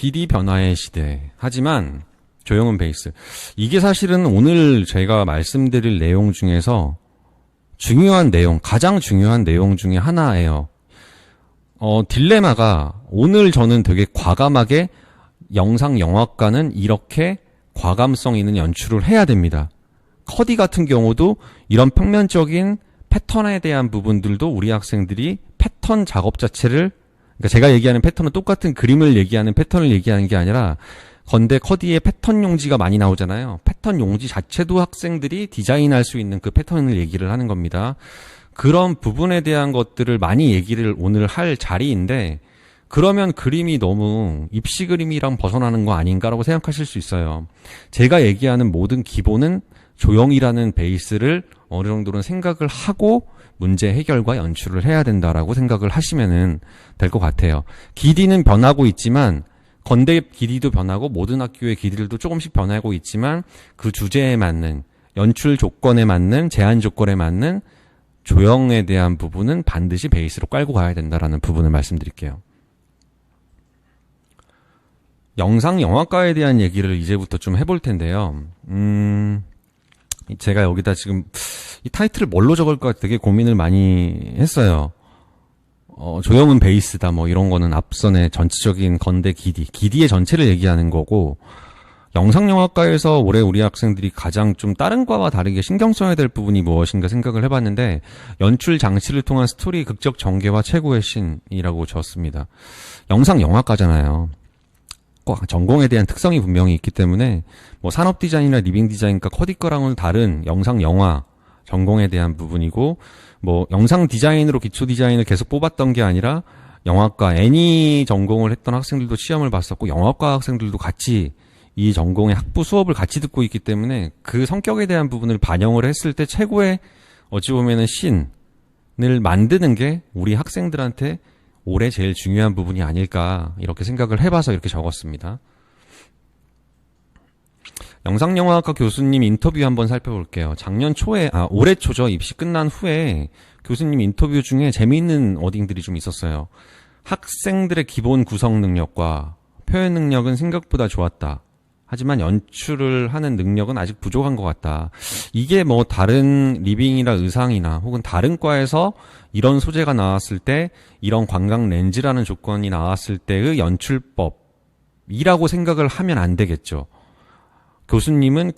길이 변화의 시대. 하지만 조형은 베이스. 이게 사실은 오늘 제가 말씀드릴 내용 중에서 중요한 내용, 가장 중요한 내용 중에 하나예요. 딜레마가 오늘 저는 되게 과감하게 영상 영화과는 이렇게 과감성 있는 연출을 해야 됩니다. 커디 같은 경우도 이런 평면적인 패턴에 대한 부분들도 우리 학생들이 패턴 작업 자체를, 그러니까 제가 얘기하는 패턴은 똑같은 그림을 얘기하는 패턴을 얘기하는 게 아니라 건대 커디의 패턴 용지가 많이 나오잖아요. 패턴 용지 자체도 학생들이 디자인할 수 있는 그 패턴을 얘기를 하는 겁니다. 그런 부분에 대한 것들을 많이 얘기를 오늘 할 자리인데, 그러면 그림이 너무 입시 그림이랑 벗어나는 거 아닌가라고 생각하실 수 있어요. 제가 얘기하는 모든 기본은 조형이라는 베이스를 어느 정도는 생각을 하고 문제 해결과 연출을 해야 된다라고 생각을 하시면 될 것 같아요. 기디는 변하고 있지만, 건대 기디도 변하고 모든 학교의 기디들도 조금씩 변하고 있지만, 그 주제에 맞는, 연출 조건에 맞는, 제한 조건에 맞는 조형에 대한 부분은 반드시 베이스로 깔고 가야 된다라는 부분을 말씀드릴게요. 영상 영화과에 대한 얘기를 이제부터 좀 해볼 텐데요. 제가 여기다 지금 이 타이틀을 뭘로 적을까 되게 고민을 많이 했어요. 조형은 베이스다 뭐 이런 거는 앞선의 전체적인 건대 기디의 전체를 얘기하는 거고, 영상영화과에서 올해 우리 학생들이 가장 좀 다른 과와 다르게 신경 써야 될 부분이 무엇인가 생각을 해봤는데, 연출 장치를 통한 스토리 극적 전개와 최고의 신이라고 적었습니다. 영상영화과잖아요. 전공에 대한 특성이 분명히 있기 때문에 뭐 산업 디자인이나 리빙 디자인과 커디 거랑은 다른 영상 영화 전공에 대한 부분이고, 뭐 영상 디자인으로 기초 디자인을 계속 뽑았던 게 아니라 영화과 애니 전공을 했던 학생들도 시험을 봤었고, 영화과 학생들도 같이 이 전공의 학부 수업을 같이 듣고 있기 때문에 그 성격에 대한 부분을 반영을 했을 때 최고의 어찌 보면은 신을 만드는 게 우리 학생들한테 올해 제일 중요한 부분이 아닐까 이렇게 생각을 해봐서 이렇게 적었습니다. 영상영화학과 교수님 인터뷰 한번 살펴볼게요. 올해 초죠. 입시 끝난 후에 교수님 인터뷰 중에 재미있는 워딩들이 좀 있었어요. 학생들의 기본 구성 능력과 표현 능력은 생각보다 좋았다. 하지만 연출을 하는 능력은 아직 부족한 것 같다. 이게 뭐 다른 리빙이나 의상이나 혹은 다른 과에서 이런 소재가 나왔을 때, 이런 광각 렌즈라는 조건이 나왔을 때의 연출법이라고 생각을 하면 안 되겠죠. 교수님은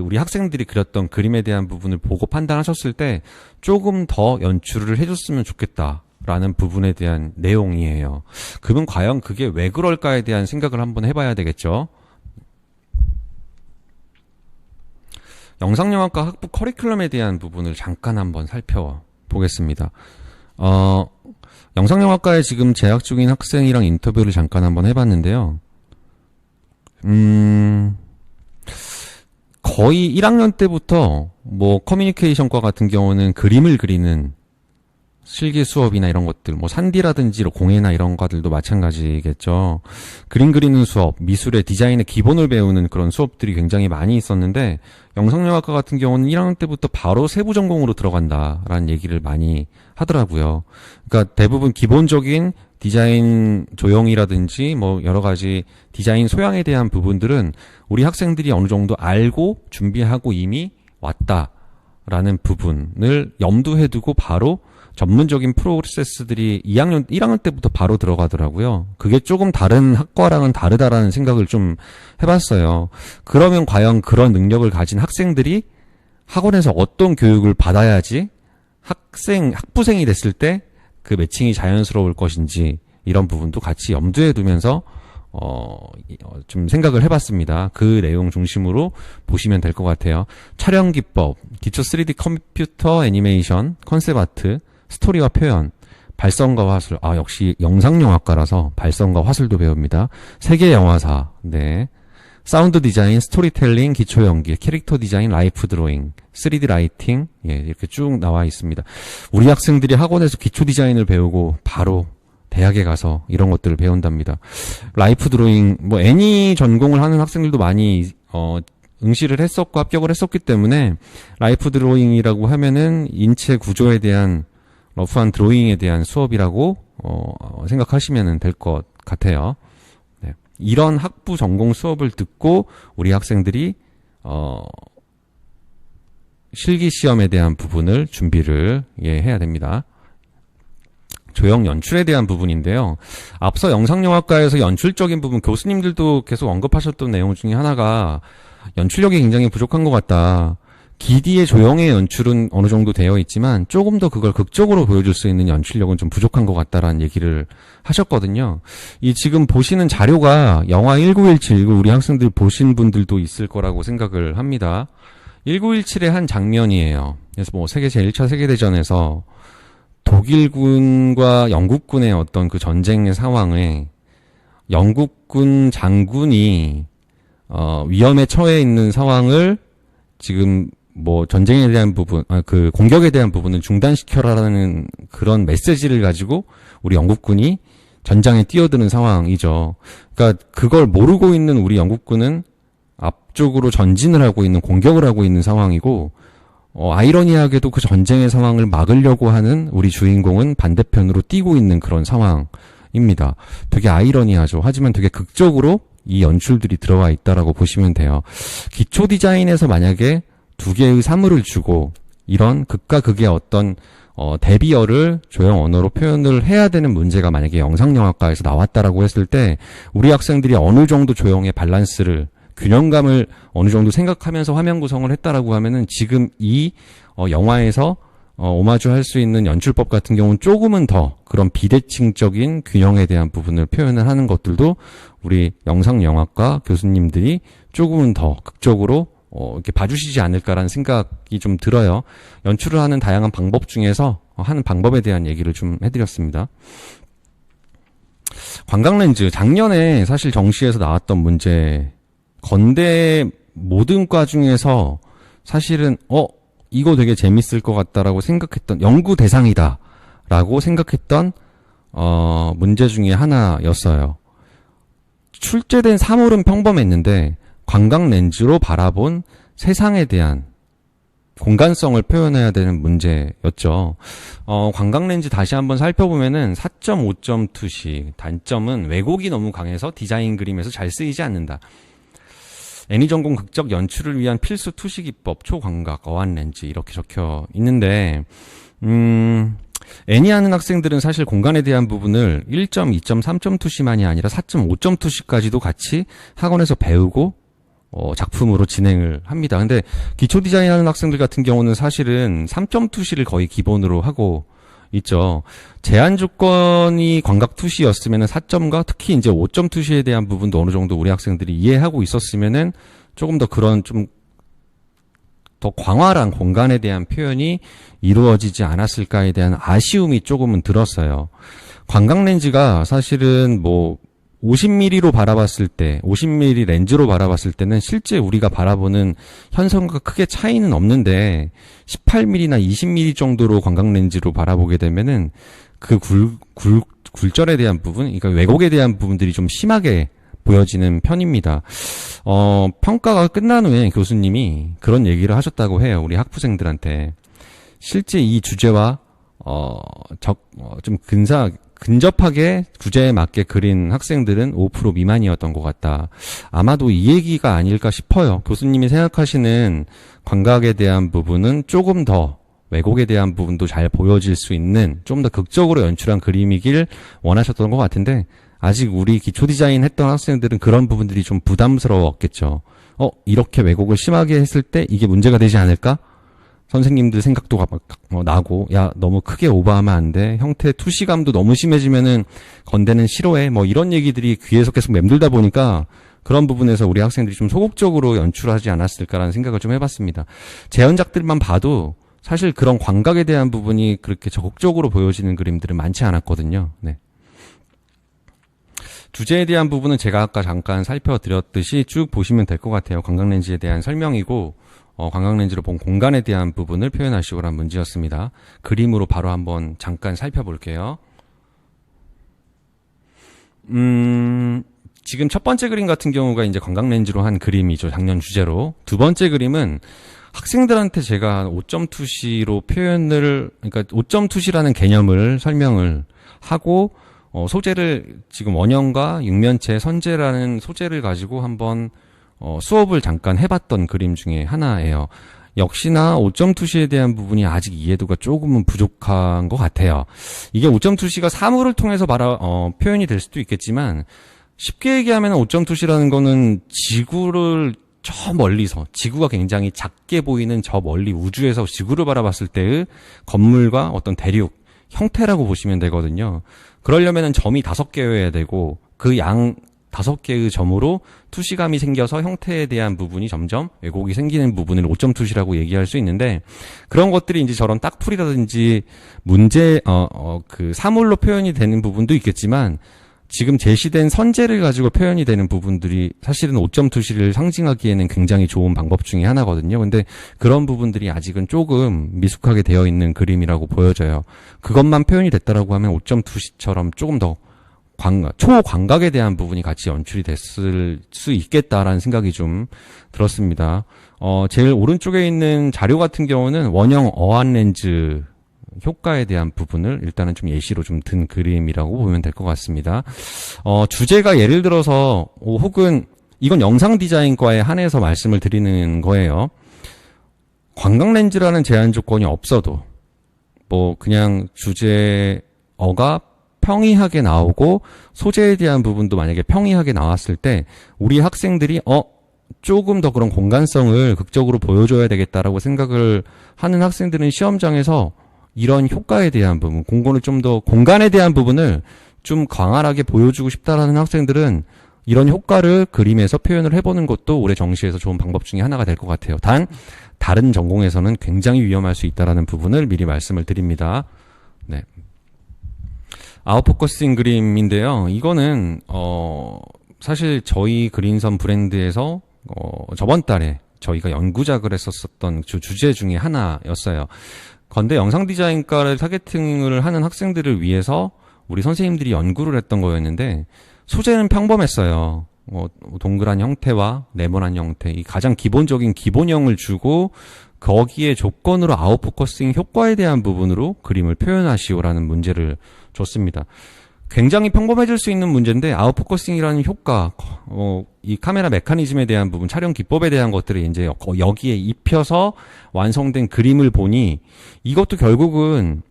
우리 학생들이 그렸던 그림에 대한 부분을 보고 판단하셨을 때 조금 더 연출을 해줬으면 좋겠다라는 부분에 대한 내용이에요. 그러면 과연 그게 왜 그럴까에 대한 생각을 한번 해봐야 되겠죠. 영상영화과 학부 커리큘럼에 대한 부분을 잠깐 한번 살펴보겠습니다. 영상영화과에 지금 재학 중인 학생이랑 인터뷰를 잠깐 한번 해봤는데요. 거의 1학년 때부터 뭐 커뮤니케이션과 같은 경우는 그림을 그리는 실기 수업이나 이런 것들, 뭐 산디라든지 공예나 이런 과들도 마찬가지겠죠. 그림 그리는 수업, 미술의 디자인의 기본을 배우는 그런 수업들이 굉장히 많이 있었는데, 영상영화과 같은 경우는 1학년 때부터 바로 세부 전공으로 들어간다라는 얘기를 많이 하더라고요. 그러니까 대부분 기본적인 디자인 조형이라든지 뭐 여러 가지 디자인 소양에 대한 부분들은 우리 학생들이 어느 정도 알고 준비하고 이미 왔다라는 부분을 염두에 두고 바로 전문적인 프로세스들이 1학년 때부터 바로 들어가더라고요. 그게 조금 다른 학과랑은 다르다라는 생각을 좀 해봤어요. 그러면 과연 그런 능력을 가진 학생들이 학원에서 어떤 교육을 받아야지 학부생이 됐을 때 그 매칭이 자연스러울 것인지, 이런 부분도 같이 염두에 두면서 좀 생각을 해봤습니다. 그 내용 중심으로 보시면 될 것 같아요. 촬영 기법, 기초 3D 컴퓨터 애니메이션, 컨셉 아트, 스토리와 표현, 발성과 화술. 역시 영상영화과라서 발성과 화술도 배웁니다. 세계 영화사, 네. 사운드 디자인, 스토리텔링, 기초 연기, 캐릭터 디자인, 라이프 드로잉, 3D 라이팅, 이렇게 쭉 나와 있습니다. 우리 학생들이 학원에서 기초 디자인을 배우고 바로 대학에 가서 이런 것들을 배운답니다. 라이프 드로잉, 뭐 애니 전공을 하는 학생들도 많이 응시를 했었고 합격을 했었기 때문에, 라이프 드로잉이라고 하면은 인체 구조에 대한 러프한 드로잉에 대한 수업이라고 생각하시면 될 것 같아요. 네. 이런 학부 전공 수업을 듣고 우리 학생들이 실기 시험에 대한 부분을 준비를 해야 됩니다. 조형 연출에 대한 부분인데요. 앞서 영상영화과에서 연출적인 부분 교수님들도 계속 언급하셨던 내용 중에 하나가 연출력이 굉장히 부족한 것 같다. 기디의 조형의 연출은 어느 정도 되어 있지만 조금 더 그걸 극적으로 보여줄 수 있는 연출력은 좀 부족한 것 같다라는 얘기를 하셨거든요. 이 지금 보시는 자료가 영화 1917, 우리 학생들 보신 분들도 있을 거라고 생각을 합니다. 1917의 한 장면이에요. 그래서 뭐 세계 제1차 세계대전에서 독일군과 영국군의 어떤 그 전쟁의 상황에 영국군 장군이 위험에 처해 있는 상황을 지금 뭐 전쟁에 대한 부분, 그 공격에 대한 부분은 중단시켜라라는 그런 메시지를 가지고 우리 영국군이 전장에 뛰어드는 상황이죠. 그러니까 그걸 모르고 있는 우리 영국군은 앞쪽으로 전진을 하고 있는, 공격을 하고 있는 상황이고, 아이러니하게도 그 전쟁의 상황을 막으려고 하는 우리 주인공은 반대편으로 뛰고 있는 그런 상황입니다. 되게 아이러니하죠. 하지만 되게 극적으로 이 연출들이 들어와 있다라고 보시면 돼요. 기초 디자인에서 만약에 두 개의 사물을 주고 이런 극과 극의 어떤 대비어를 조형 언어로 표현을 해야 되는 문제가 만약에 영상영화과에서 나왔다라고 했을 때 우리 학생들이 어느 정도 조형의 밸런스를, 균형감을 어느 정도 생각하면서 화면 구성을 했다라고 하면은 지금 이 영화에서 오마주 할 수 있는 연출법 같은 경우는 조금은 더 그런 비대칭적인 균형에 대한 부분을 표현을 하는 것들도 우리 영상영화과 교수님들이 조금은 더 극적으로 이렇게 봐주시지 않을까라는 생각이 좀 들어요. 연출을 하는 다양한 방법 중에서 하는 방법에 대한 얘기를 좀 해드렸습니다. 광각렌즈, 작년에 사실 정시에서 나왔던 문제, 건대 모든 과 중에서 사실은 이거 되게 재밌을 것 같다라고 생각했던, 연구 대상이다 라고 생각했던 문제 중에 하나였어요. 출제된 사물은 평범했는데 광각렌즈로 바라본 세상에 대한 공간성을 표현해야 되는 문제였죠. 광각렌즈 다시 한번 살펴보면은 4.5점 투시, 단점은 왜곡이 너무 강해서 디자인 그림에서 잘 쓰이지 않는다. 애니전공 극적 연출을 위한 필수 투시 기법, 초광각, 어안렌즈 이렇게 적혀 있는데 애니하는 학생들은 사실 공간에 대한 부분을 1점, 2점, 3점 투시만이 아니라 4.5점 투시까지도 같이 학원에서 배우고 작품으로 진행을 합니다. 근데 기초 디자인하는 학생들 같은 경우는 사실은 3점 투시를 거의 기본으로 하고 있죠. 제한 조건이 광각 투시였으면은 4점과 특히 이제 5점 투시에 대한 부분도 어느 정도 우리 학생들이 이해하고 있었으면은 조금 더 그런 좀 더 광활한 공간에 대한 표현이 이루어지지 않았을까에 대한 아쉬움이 조금은 들었어요. 광각 렌즈가 사실은 뭐 50mm로 바라봤을 때, 50mm 렌즈로 바라봤을 때는 실제 우리가 바라보는 현선과 크게 차이는 없는데 18mm나 20mm 정도로 광각 렌즈로 바라보게 되면은 그 굴절에 대한 부분, 그러니까 왜곡에 대한 부분들이 좀 심하게 보여지는 편입니다. 평가가 끝난 후에 교수님이 그런 얘기를 하셨다고 해요. 우리 학부생들한테. 실제 이 주제와 좀 근접하게 주제에 맞게 그린 학생들은 5% 미만이었던 것 같다. 아마도 이 얘기가 아닐까 싶어요. 교수님이 생각하시는 광각에 대한 부분은 조금 더 왜곡에 대한 부분도 잘 보여질 수 있는 좀 더 극적으로 연출한 그림이길 원하셨던 것 같은데 아직 우리 기초 디자인 했던 학생들은 그런 부분들이 좀 부담스러웠겠죠. 이렇게 왜곡을 심하게 했을 때 이게 문제가 되지 않을까? 선생님들 생각도 나고, 야, 너무 크게 오버하면 안 돼. 형태 투시감도 너무 심해지면은 건대는 싫어해. 뭐 이런 얘기들이 귀에서 계속 맴돌다 보니까 그런 부분에서 우리 학생들이 좀 소극적으로 연출하지 않았을까라는 생각을 좀 해봤습니다. 재현작들만 봐도 사실 그런 광각에 대한 부분이 그렇게 적극적으로 보여지는 그림들은 많지 않았거든요. 네. 주제에 대한 부분은 제가 아까 잠깐 살펴드렸듯이 쭉 보시면 될 것 같아요. 광각렌즈에 대한 설명이고, 광각렌즈로 본 공간에 대한 부분을 표현하시오라는 문제였습니다. 그림으로 바로 한번 잠깐 살펴볼게요. 지금 첫 번째 그림 같은 경우가 이제 광각렌즈로 한 그림이죠. 작년 주제로. 두 번째 그림은 학생들한테 제가 5점 투시로 표현을, 그러니까 5점 투시라는 개념을 설명을 하고, 소재를 지금 원형과 육면체 선재라는 소재를 가지고 한번 수업을 잠깐 해봤던 그림 중에 하나예요. 역시나 5점 투시에 대한 부분이 아직 이해도가 조금은 부족한 것 같아요. 이게 5점 투시가 사물을 통해서 표현이 될 수도 있겠지만 쉽게 얘기하면 5점 투시라는 거는 지구를 저 멀리서, 지구가 굉장히 작게 보이는 저 멀리 우주에서 지구를 바라봤을 때의 건물과 어떤 대륙 형태라고 보시면 되거든요. 그러려면은 점이 5개여야 되고 그 양 5개의 점으로 투시감이 생겨서 형태에 대한 부분이 점점 왜곡이 생기는 부분을 5점 투시라고 얘기할 수 있는데, 그런 것들이 이제 저런 딱풀이라든지 그 사물로 표현이 되는 부분도 있겠지만 지금 제시된 선재를 가지고 표현이 되는 부분들이 사실은 5점 투시를 상징하기에는 굉장히 좋은 방법 중에 하나거든요. 근데 그런 부분들이 아직은 조금 미숙하게 되어 있는 그림이라고 보여져요. 그것만 표현이 됐다라고 하면 5점 투시처럼 조금 더 초광각에 대한 부분이 같이 연출이 됐을 수 있겠다라는 생각이 좀 들었습니다. 제일 오른쪽에 있는 자료 같은 경우는 원형 어안 렌즈 효과에 대한 부분을 일단은 좀 예시로 좀 든 그림이라고 보면 될 것 같습니다. 주제가 예를 들어서 혹은 이건 영상 디자인과에 한해서 말씀을 드리는 거예요. 광각 렌즈라는 제한 조건이 없어도 뭐 그냥 주제어가 평이하게 나오고 소재에 대한 부분도 만약에 평이하게 나왔을 때 우리 학생들이 조금 더 그런 공간성을 극적으로 보여줘야 되겠다라고 생각을 하는 학생들은 시험장에서 이런 효과에 대한 부분, 공간에 대한 부분을 좀 광활하게 보여주고 싶다라는 학생들은 이런 효과를 그림에서 표현을 해보는 것도 올해 정시에서 좋은 방법 중에 하나가 될 것 같아요. 단, 다른 전공에서는 굉장히 위험할 수 있다라는 부분을 미리 말씀을 드립니다. 네. 아웃포커싱 그림인데요. 이거는, 사실 저희 그린선 브랜드에서, 저번 달에 저희가 연구작을 했었던 주제 중에 하나였어요. 건대 영상 디자인과를 타겟팅을 하는 학생들을 위해서 우리 선생님들이 연구를 했던 거였는데, 소재는 평범했어요. 동그란 형태와 네모난 형태, 이 가장 기본적인 기본형을 주고 거기에 조건으로 아웃포커싱 효과에 대한 부분으로 그림을 표현하시오라는 문제를 줬습니다. 굉장히 평범해질 수 있는 문제인데 아웃포커싱이라는 효과, 이 카메라 메커니즘에 대한 부분, 촬영 기법에 대한 것들을 이제 여기에 입혀서 완성된 그림을 보니 이것도 결국은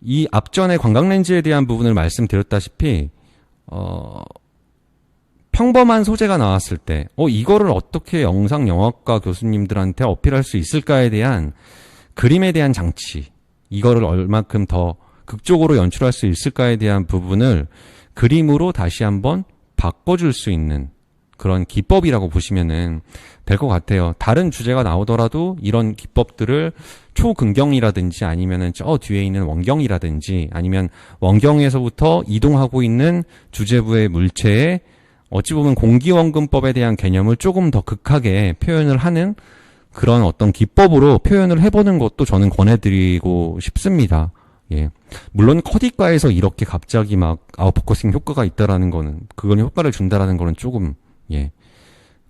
이 앞전에 광각 렌즈에 대한 부분을 말씀드렸다시피 평범한 소재가 나왔을 때 이거를 어떻게 영상 영화과 교수님들한테 어필할 수 있을까에 대한 그림에 대한 장치, 이거를 얼마큼 더 극적으로 연출할 수 있을까에 대한 부분을 그림으로 다시 한번 바꿔줄 수 있는 그런 기법이라고 보시면은 될 것 같아요. 다른 주제가 나오더라도 이런 기법들을 초근경이라든지 아니면은 저 뒤에 있는 원경이라든지 아니면 원경에서부터 이동하고 있는 주제부의 물체에 어찌 보면 공기원근법에 대한 개념을 조금 더 극하게 표현을 하는 그런 어떤 기법으로 표현을 해보는 것도 저는 권해드리고 싶습니다. 예. 물론 커디과에서 이렇게 갑자기 막 아웃포커싱 효과가 있다라는 거는, 그건 효과를 준다라는 거는 조금,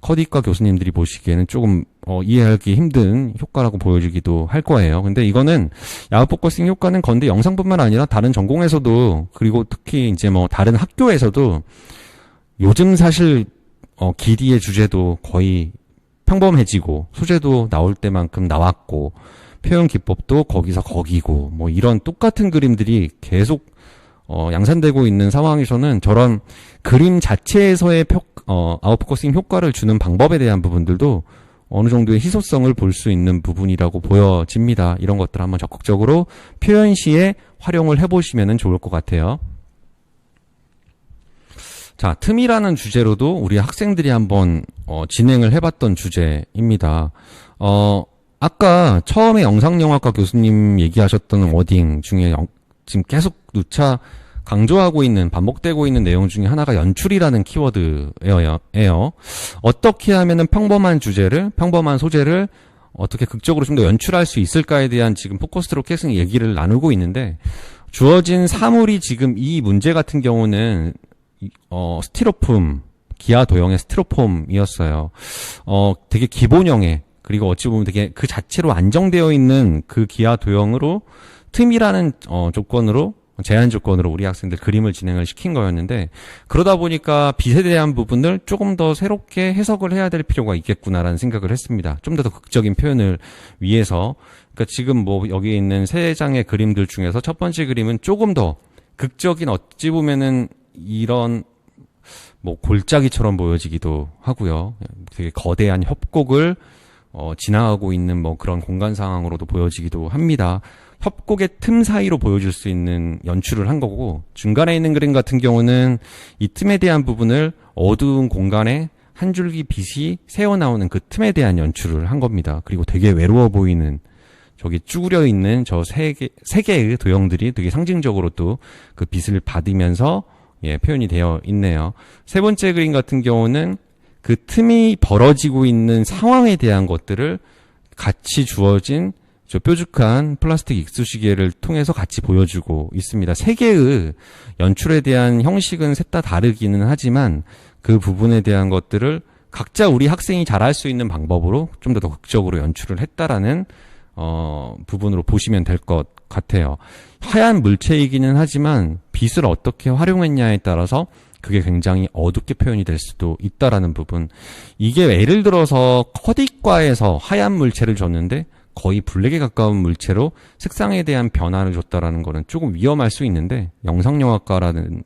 커디과 교수님들이 보시기에는 조금, 이해하기 힘든 효과라고 보여지기도 할 거예요. 근데 이거는, 아웃포커싱 효과는 건대 영상뿐만 아니라 다른 전공에서도, 그리고 특히 이제 뭐 다른 학교에서도, 요즘 사실, 기디의 주제도 거의 평범해지고, 소재도 나올 때만큼 나왔고, 표현 기법도 거기서 거기고, 뭐 이런 똑같은 그림들이 계속 양산되고 있는 상황에서는 저런 그림 자체에서의 아웃포커싱 효과를 주는 방법에 대한 부분들도 어느 정도의 희소성을 볼 수 있는 부분이라고 보여집니다. 이런 것들 한번 적극적으로 표현 시에 활용을 해보시면 좋을 것 같아요. 자, 틈이라는 주제로도 우리 학생들이 한번 진행을 해봤던 주제입니다. 아까 처음에 영상영화과 교수님 얘기하셨던 워딩 중에 지금 계속 누차 강조하고 있는, 반복되고 있는 내용 중에 하나가 연출이라는 키워드예요. 어떻게 하면은 평범한 주제를, 평범한 소재를 어떻게 극적으로 좀 더 연출할 수 있을까에 대한 지금 포커스로 계속 얘기를 나누고 있는데, 주어진 사물이 지금 이 문제 같은 경우는 스티로폼, 기아 도형의 스티로폼이었어요. 되게 기본형의, 그리고 어찌 보면 되게 그 자체로 안정되어 있는 그 기아 도형으로 틈이라는 조건으로 제한 조건으로 우리 학생들 그림을 진행을 시킨 거였는데, 그러다 보니까 빛에 대한 부분을 조금 더 새롭게 해석을 해야 될 필요가 있겠구나라는 생각을 했습니다. 좀 더 극적인 표현을 위해서. 그러니까 지금 뭐 여기에 있는 세 장의 그림들 중에서 첫 번째 그림은 조금 더 극적인, 어찌 보면은 이런 뭐 골짜기처럼 보여지기도 하고요. 되게 거대한 협곡을 지나가고 있는 뭐 그런 공간 상황으로도 보여지기도 합니다. 협곡의 틈 사이로 보여줄 수 있는 연출을 한 거고, 중간에 있는 그림 같은 경우는 이 틈에 대한 부분을 어두운 공간에 한 줄기 빛이 새어나오는 그 틈에 대한 연출을 한 겁니다. 그리고 되게 외로워 보이는 저기 쭈그려 있는 저 세 개의 도형들이 되게 상징적으로 또 그 빛을 받으면서 표현이 되어 있네요. 세 번째 그림 같은 경우는 그 틈이 벌어지고 있는 상황에 대한 것들을 같이 주어진 저 뾰족한 플라스틱 익수시개를 통해서 같이 보여주고 있습니다. 세 개의 연출에 대한 형식은 셋 다 다르기는 하지만 그 부분에 대한 것들을 각자 우리 학생이 잘할 수 있는 방법으로 좀 더 극적으로 연출을 했다라는 부분으로 보시면 될 것 같아요. 하얀 물체이기는 하지만 빛을 어떻게 활용했냐에 따라서 그게 굉장히 어둡게 표현이 될 수도 있다라는 부분. 이게 예를 들어서 커디과에서 하얀 물체를 줬는데 거의 블랙에 가까운 물체로 색상에 대한 변화를 줬다라는 거는 조금 위험할 수 있는데, 영상영화과라는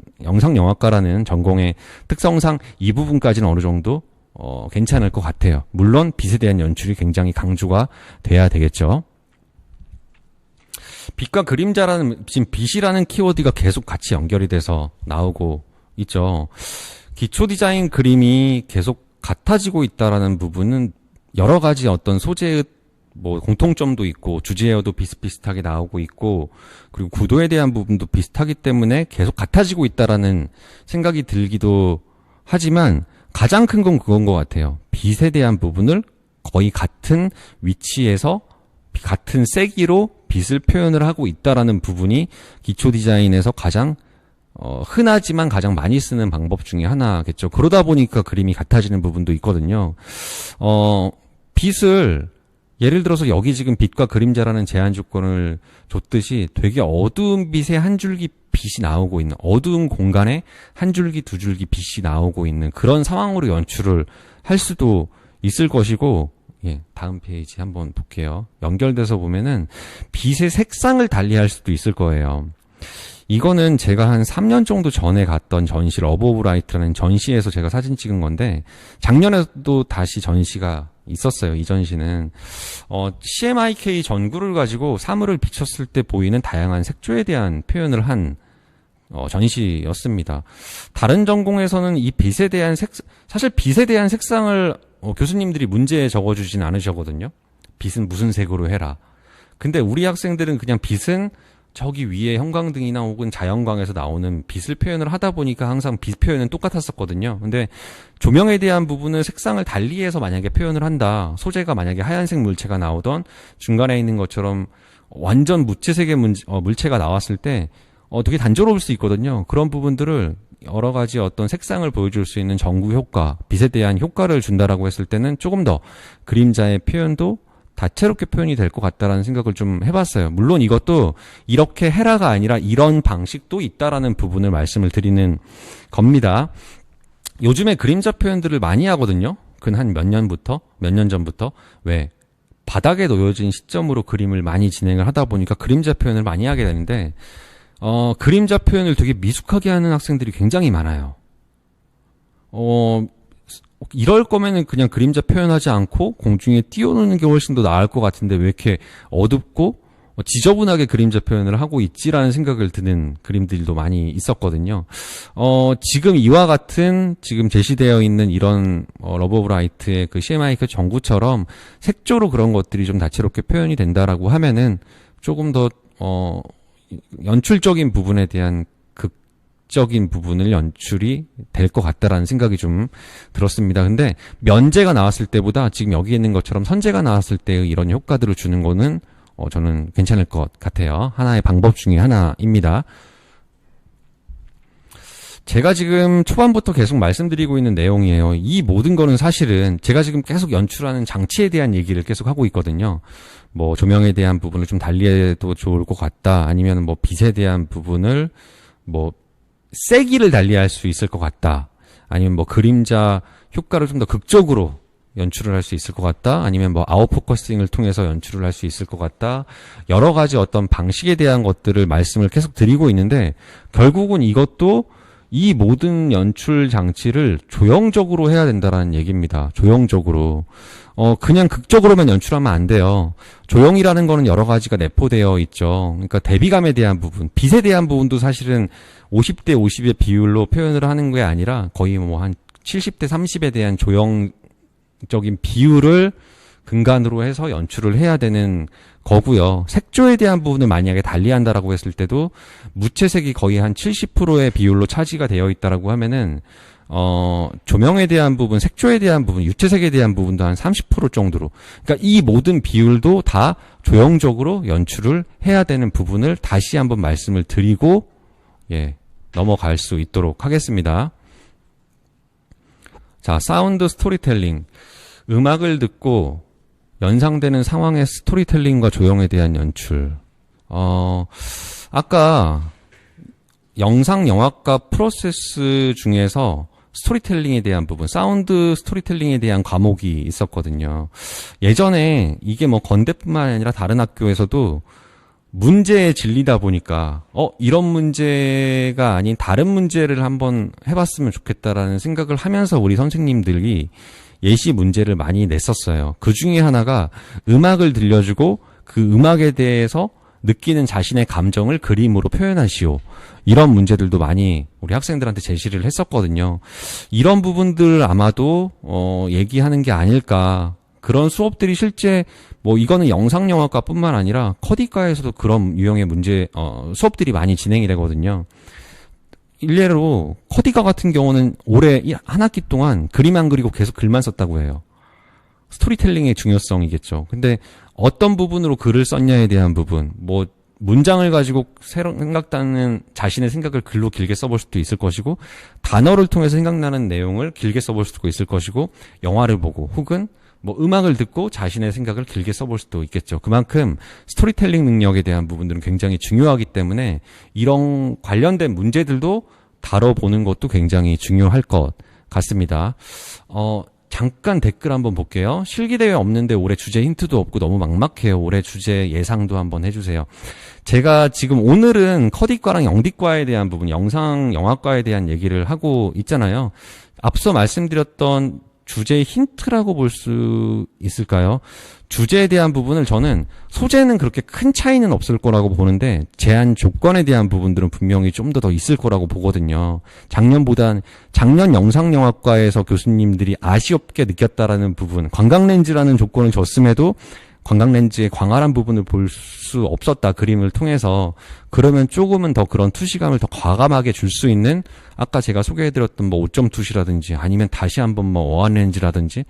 전공의 특성상 이 부분까지는 어느 정도 괜찮을 것 같아요. 물론 빛에 대한 연출이 굉장히 강조가 돼야 되겠죠. 빛과 그림자라는, 지금 빛이라는 키워드가 계속 같이 연결이 돼서 나오고 있죠. 기초 디자인 그림이 계속 같아지고 있다라는 부분은 여러 가지 어떤 소재의 뭐 공통점도 있고 주제어도 비슷비슷하게 나오고 있고, 그리고 구도에 대한 부분도 비슷하기 때문에 계속 같아지고 있다라는 생각이 들기도 하지만, 가장 큰 건 그건 것 같아요. 빛에 대한 부분을 거의 같은 위치에서 같은 세기로 빛을 표현을 하고 있다라는 부분이 기초 디자인에서 가장 흔하지만 가장 많이 쓰는 방법 중에 하나겠죠. 그러다 보니까 그림이 같아지는 부분도 있거든요. 빛을 예를 들어서 여기 지금 빛과 그림자라는 제한 조건을 줬듯이 되게 어두운 빛에 한 줄기 빛이 나오고 있는, 어두운 공간에 한 줄기 두 줄기 빛이 나오고 있는 그런 상황으로 연출을 할 수도 있을 것이고, 다음 페이지 한번 볼게요. 연결돼서 보면은 빛의 색상을 달리할 수도 있을 거예요. 이거는 제가 한 3년 정도 전에 갔던 전시, 러브 오브 라이트라는 전시에서 제가 사진 찍은 건데, 작년에도 다시 전시가 있었어요. 이 전시는 CMYK 전구를 가지고 사물을 비췄을 때 보이는 다양한 색조에 대한 표현을 한 전시였습니다. 다른 전공에서는 이 빛에 대한 사실 빛에 대한 색상을 교수님들이 문제에 적어주진 않으셨거든요. 빛은 무슨 색으로 해라. 근데 우리 학생들은 그냥 빛은 저기 위에 형광등이나 혹은 자연광에서 나오는 빛을 표현을 하다 보니까 항상 빛 표현은 똑같았었거든요. 근데 조명에 대한 부분은 색상을 달리해서 만약에 표현을 한다. 소재가 만약에 하얀색 물체가 나오던 중간에 있는 것처럼 완전 무채색의 물체가 나왔을 때 되게 단조로울 수 있거든요. 그런 부분들을 여러 가지 어떤 색상을 보여줄 수 있는 전구 효과, 빛에 대한 효과를 준다라고 했을 때는 조금 더 그림자의 표현도 다채롭게 표현이 될 것 같다라는 생각을 좀 해봤어요. 물론 이것도 이렇게 해라가 아니라 이런 방식도 있다라는 부분을 말씀을 드리는 겁니다. 요즘에 그림자 표현들을 많이 하거든요. 한 몇 년 전부터. 왜? 바닥에 놓여진 시점으로 그림을 많이 진행을 하다 보니까 그림자 표현을 많이 하게 되는데, 그림자 표현을 되게 미숙하게 하는 학생들이 굉장히 많아요. 이럴 거면은 그냥 그림자 표현하지 않고 공중에 띄워놓는 게 훨씬 더 나을 것 같은데 왜 이렇게 어둡고 지저분하게 그림자 표현을 하고 있지라는 생각을 드는 그림들도 많이 있었거든요. 지금 이와 같은 지금 제시되어 있는 이런 러브 오브 라이트의 그 CMYK 전구처럼 색조로 그런 것들이 좀 다채롭게 표현이 된다라고 하면은 조금 더 연출적인 부분에 대한 극적인 부분을 연출이 될 것 같다라는 생각이 좀 들었습니다. 근데 면제가 나왔을 때보다 지금 여기 있는 것처럼 선제가 나왔을 때의 이런 효과들을 주는 거는 저는 괜찮을 것 같아요. 하나의 방법 중에 하나입니다. 제가 지금 초반부터 계속 말씀드리고 있는 내용이에요. 이 모든 거는 사실은 제가 지금 계속 연출하는 장치에 대한 얘기를 계속 하고 있거든요. 뭐 조명에 대한 부분을 좀 달리해도 좋을 것 같다. 아니면 뭐 빛에 대한 부분을 뭐 세기를 달리할 수 있을 것 같다. 아니면 뭐 그림자 효과를 좀 더 극적으로 연출을 할 수 있을 것 같다. 아니면 뭐 아웃포커싱을 통해서 연출을 할 수 있을 것 같다. 여러 가지 어떤 방식에 대한 것들을 말씀을 계속 드리고 있는데 결국은 이것도 이 모든 연출 장치를 조형적으로 해야 된다라는 얘기입니다. 조형적으로. 그냥 극적으로만 연출하면 안 돼요. 조형이라는 거는 여러 가지가 내포되어 있죠. 그러니까 대비감에 대한 부분, 빛에 대한 부분도 사실은 50대 50의 비율로 표현을 하는 게 아니라 거의 뭐 한 70대 30에 대한 조형적인 비율을 근간으로 해서 연출을 해야 되는 거고요. 색조에 대한 부분을 만약에 달리한다라고 했을 때도 무채색이 거의 한 70%의 비율로 차지가 되어 있다라고 하면은 조명에 대한 부분, 색조에 대한 부분, 유채색에 대한 부분도 한 30% 정도로. 그러니까 이 모든 비율도 다 조형적으로 연출을 해야 되는 부분을 다시 한번 말씀을 드리고 넘어갈 수 있도록 하겠습니다. 자, 사운드 스토리텔링. 음악을 듣고 연상되는 상황의 스토리텔링과 조형에 대한 연출. 아까 영상 영화과 프로세스 중에서 스토리텔링에 대한 부분, 사운드 스토리텔링에 대한 과목이 있었거든요. 예전에 이게 뭐 건대뿐만 아니라 다른 학교에서도 문제에 질리다 보니까 이런 문제가 아닌 다른 문제를 한번 해봤으면 좋겠다라는 생각을 하면서 우리 선생님들이 예시 문제를 많이 냈었어요. 그 중에 하나가 음악을 들려주고 그 음악에 대해서 느끼는 자신의 감정을 그림으로 표현하시오. 이런 문제들도 많이 우리 학생들한테 제시를 했었거든요. 이런 부분들 아마도 얘기하는 게 아닐까. 그런 수업들이 실제 뭐 이거는 영상영화과뿐만 아니라 커디과에서도 그런 유형의 문제 수업들이 많이 진행이 되거든요. 일례로 커디과 같은 경우는 올해 한 학기 동안 그림 안 그리고 계속 글만 썼다고 해요. 스토리텔링의 중요성이겠죠. 근데 어떤 부분으로 글을 썼냐에 대한 부분, 뭐 문장을 가지고 새로 생각나는 자신의 생각을 글로 길게 써볼 수도 있을 것이고, 단어를 통해서 생각나는 내용을 길게 써볼 수도 있을 것이고, 영화를 보고 혹은 뭐 음악을 듣고 자신의 생각을 길게 써볼 수도 있겠죠. 그만큼 스토리텔링 능력에 대한 부분들은 굉장히 중요하기 때문에 이런 관련된 문제들도 다뤄보는 것도 굉장히 중요할 것 같습니다. 잠깐 댓글 한번 볼게요. 실기대회 없는데 올해 주제 힌트도 없고 너무 막막해요. 올해 주제 예상도 한번 해주세요. 제가 지금 오늘은 커디과랑 영디과에 대한 부분, 영상 영화과에 대한 얘기를 하고 있잖아요. 앞서 말씀드렸던 주제의 힌트라고 볼 수 있을까요? 주제에 대한 부분을 저는 소재는 그렇게 큰 차이는 없을 거라고 보는데 제한 조건에 대한 부분들은 분명히 좀 더 있을 거라고 보거든요. 작년 영상영화과에서 교수님들이 아쉬웠게 느꼈다라는 부분, 관광렌즈라는 조건을 줬음에도 관광렌즈의 광활한 부분을 볼 수 없었다, 그림을 통해서. 그러면 조금은 더 그런 투시감을 더 과감하게 줄 수 있는, 아까 제가 소개해드렸던 뭐 5.투시라든지 아니면 다시 한번 뭐 어안렌즈라든지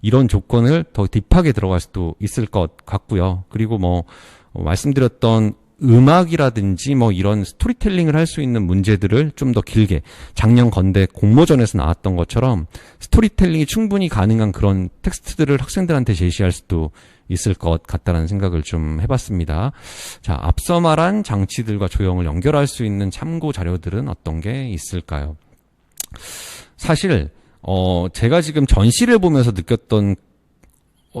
이런 조건을 더 딥하게 들어갈 수도 있을 것 같고요. 그리고 뭐 말씀드렸던 음악이라든지 뭐 이런 스토리텔링을 할 수 있는 문제들을 좀 더 길게, 작년 건대 공모전에서 나왔던 것처럼 스토리텔링이 충분히 가능한 그런 텍스트들을 학생들한테 제시할 수도 있을 것 같다는 생각을 좀 해봤습니다. 자, 앞서 말한 장치들과 조형을 연결할 수 있는 참고 자료들은 어떤 게 있을까요? 사실 제가 지금 전시를 보면서 느꼈던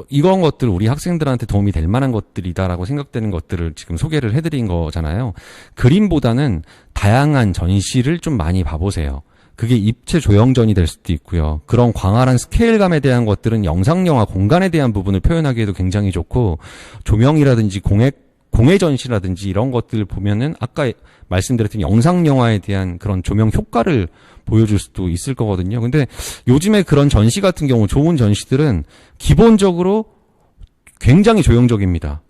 이런 것들, 우리 학생들한테 도움이 될 만한 것들이다라고 생각되는 것들을 지금 소개를 해드린 거잖아요. 그림보다는 다양한 전시를 좀 많이 봐보세요. 그게 입체 조형전이 될 수도 있고요. 그런 광활한 스케일감에 대한 것들은 영상영화 공간에 대한 부분을 표현하기에도 굉장히 좋고, 조명이라든지 공예 전시라든지 이런 것들을 보면은 아까 말씀드렸던 영상영화에 대한 그런 조명 효과를 보여줄 수도 있을 거거든요. 근데 요즘에 그런 전시 같은 경우, 좋은 전시들은 기본적으로 굉장히 조형적입니다.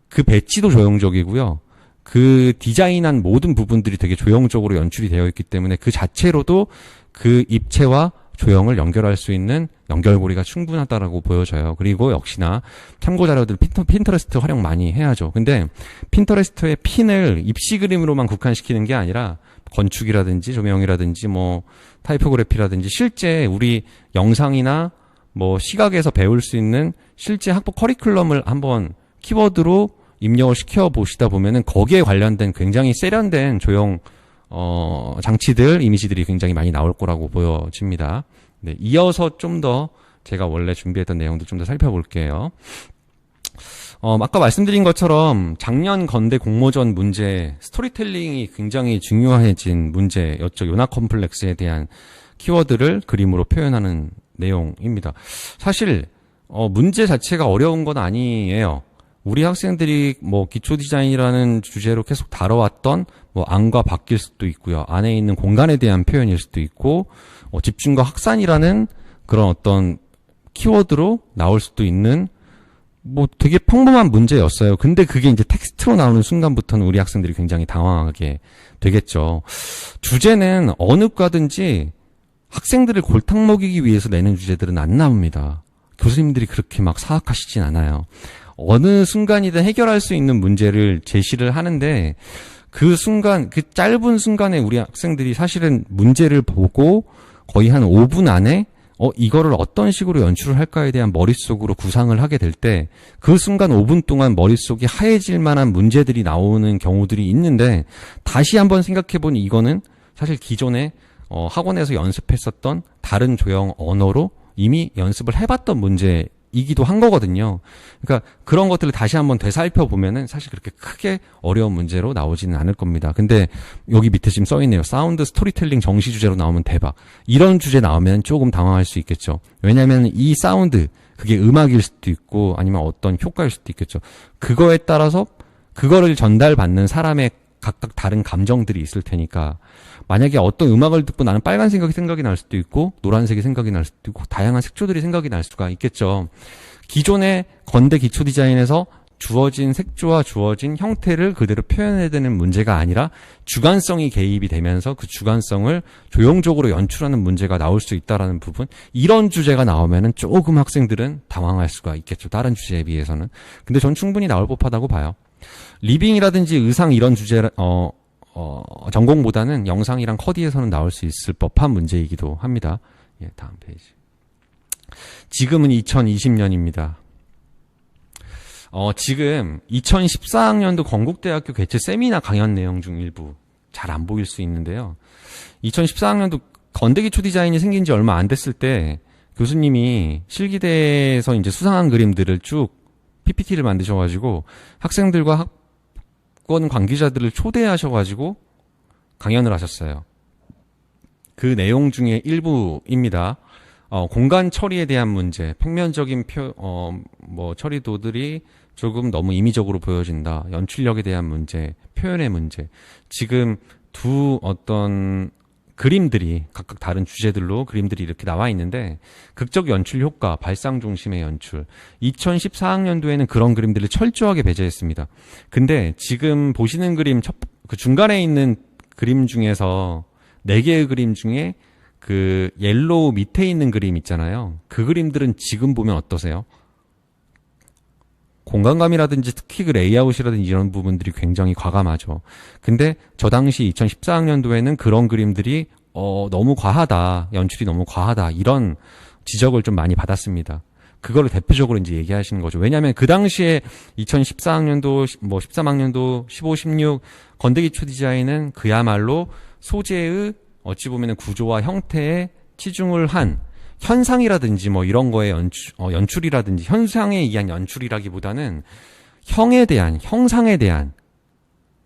그 배치도 조형적이고요. 그 디자인한 모든 부분들이 되게 조형적으로 연출이 되어 있기 때문에 그 자체로도 그 입체와 조형을 연결할 수 있는 연결고리가 충분하다라고 보여져요. 그리고 역시나 참고 자료들 핀터레스트 활용 많이 해야죠. 근데 핀터레스트의 핀을 입시 그림으로만 국한시키는 게 아니라 건축이라든지 조명이라든지 뭐 타이포그래피라든지 실제 우리 영상이나 뭐 시각에서 배울 수 있는 실제 학부 커리큘럼을 한번 키워드로 입력을 시켜 보시다 보면은 거기에 관련된 굉장히 세련된 조형 장치들, 이미지들이 굉장히 많이 나올 거라고 보여집니다. 네, 이어서 좀 더 제가 원래 준비했던 내용도 좀 더 살펴볼게요. 아까 말씀드린 것처럼 작년 건대 공모전 문제, 스토리텔링이 굉장히 중요해진 문제였죠. 요나 컴플렉스에 대한 키워드를 그림으로 표현하는 내용입니다. 사실 문제 자체가 어려운 건 아니에요. 우리 학생들이 뭐 기초 디자인이라는 주제로 계속 다뤄왔던 뭐 안과 밖일 수도 있고요. 안에 있는 공간에 대한 표현일 수도 있고 집중과 확산이라는 그런 어떤 키워드로 나올 수도 있는 뭐 되게 평범한 문제였어요. 근데 그게 이제 텍스트로 나오는 순간부터는 우리 학생들이 굉장히 당황하게 되겠죠. 주제는 어느 과든지 학생들을 골탕 먹이기 위해서 내는 주제들은 안 나옵니다. 교수님들이 그렇게 막 사악하시진 않아요. 어느 순간이든 해결할 수 있는 문제를 제시를 하는데 그 순간, 그 짧은 순간에 우리 학생들이 사실은 문제를 보고 거의 한 5분 안에 이거를 어떤 식으로 연출을 할까에 대한 머릿속으로 구상을 하게 될 때 그 순간 5분 동안 머릿속이 하얘질 만한 문제들이 나오는 경우들이 있는데 다시 한번 생각해보니 이거는 사실 기존에 학원에서 연습했었던 다른 조형 언어로 이미 연습을 해봤던 문제이기도 한 거거든요. 그러니까 그런 것들을 다시 한번 되살펴보면은 사실 그렇게 크게 어려운 문제로 나오지는 않을 겁니다. 근데 여기 밑에 지금 써있네요. 사운드 스토리텔링 정시 주제로 나오면 대박. 이런 주제 나오면 조금 당황할 수 있겠죠. 왜냐하면 이 사운드, 그게 음악일 수도 있고 아니면 어떤 효과일 수도 있겠죠. 그거에 따라서 그거를 전달받는 사람의 각각 다른 감정들이 있을 테니까 만약에 어떤 음악을 듣고 나는 빨간색이 생각이 날 수도 있고 노란색이 생각이 날 수도 있고 다양한 색조들이 생각이 날 수가 있겠죠. 기존의 건대 기초 디자인에서 주어진 색조와 주어진 형태를 그대로 표현해야 되는 문제가 아니라 주관성이 개입이 되면서 그 주관성을 조형적으로 연출하는 문제가 나올 수 있다라는 부분, 이런 주제가 나오면은 조금 학생들은 당황할 수가 있겠죠. 다른 주제에 비해서는. 근데 전 충분히 나올 법하다고 봐요. 리빙이라든지 의상 이런 주제 전공보다는 영상이랑 커디에서는 나올 수 있을 법한 문제이기도 합니다. 예, 다음 페이지. 지금은 2020년입니다. 지금 2014학년도 건국대학교 개최 세미나 강연 내용 중 일부 잘 안 보일 수 있는데요. 2014학년도 건대기초 디자인이 생긴 지 얼마 안 됐을 때 교수님이 실기대에서 이제 수상한 그림들을 쭉 PPT를 만드셔가지고 학생들과 학원 관계자들을 초대하셔가지고 강연을 하셨어요. 그 내용 중에 일부입니다. 공간 처리에 대한 문제, 평면적인 처리도들이 조금 너무 임의적으로 보여진다. 연출력에 대한 문제, 표현의 문제. 지금 두 어떤 그림들이 각각 다른 주제들로 그림들이 이렇게 나와 있는데 극적 연출 효과, 발상 중심의 연출. 2014학년도에는 그런 그림들을 철저하게 배제했습니다. 근데 지금 보시는 그림 그 중간에 있는 그림 중에서 4개의 그림 중에 그 옐로우 밑에 있는 그림 있잖아요. 그 그림들은 지금 보면 어떠세요? 공간감이라든지 특히 그 레이아웃이라든지 이런 부분들이 굉장히 과감하죠. 근데 저 당시 2014학년도에는 그런 그림들이 너무 과하다, 연출이 너무 과하다, 이런 지적을 좀 많이 받았습니다. 그거를 대표적으로 이제 얘기하시는 거죠. 왜냐하면 그 당시에 2014학년도, 13학년도, 15, 16 건대기초 디자인은 그야말로 소재의 어찌 보면 구조와 형태에 치중을 한 현상이라든지 뭐 이런 거에 연출이라든지 현상에 의한 연출이라기보다는 형에 대한, 형상에 대한,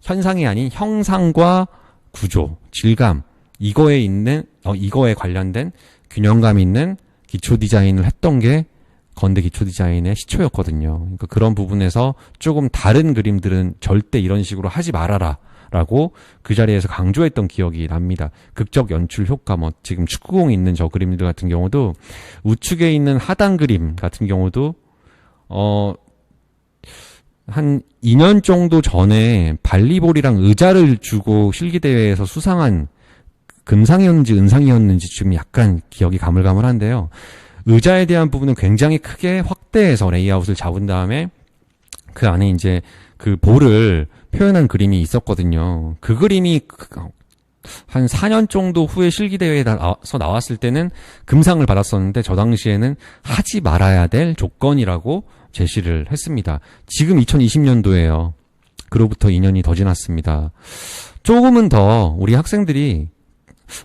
현상이 아닌 형상과 구조, 질감, 이거에 관련된 균형감 있는 기초 디자인을 했던 게 건대 기초 디자인의 시초였거든요. 그러니까 그런 부분에서 조금 다른 그림들은 절대 이런 식으로 하지 말아라 라고 그 자리에서 강조했던 기억이 납니다. 극적 연출 효과, 지금 축구공이 있는 저 그림들 같은 경우도 우측에 있는 하단 그림 같은 경우도 한 2년 정도 전에 발리볼이랑 의자를 주고 실기대회에서 수상한 금상이었는지 은상이었는지 지금 약간 기억이 가물가물한데요. 의자에 대한 부분은 굉장히 크게 확대해서 레이아웃을 잡은 다음에 그 안에 이제 그 볼을 표현한 그림이 있었거든요. 그 그림이 한 4년 정도 후에 실기대회에서 나왔을 때는 금상을 받았었는데 저 당시에는 하지 말아야 될 조건이라고 제시를 했습니다. 지금 2020년도에요. 그로부터 2년이 더 지났습니다. 조금은 더 우리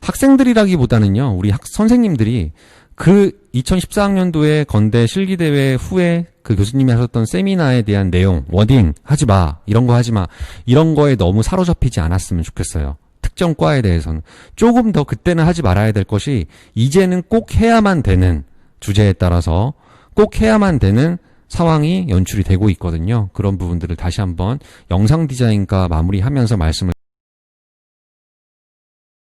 학생들이라기보다는요, 우리 선생님들이 그 2014학년도에 건대 실기대회 후에 그 교수님이 하셨던 세미나에 대한 내용, 워딩, 하지 마, 이런 거 하지 마, 이런 거에 너무 사로잡히지 않았으면 좋겠어요. 특정 과에 대해서는. 조금 더 그때는 하지 말아야 될 것이 이제는 꼭 해야만 되는 주제에 따라서 꼭 해야만 되는 상황이 연출이 되고 있거든요. 그런 부분들을 다시 한번 영상 디자인과 마무리하면서 말씀을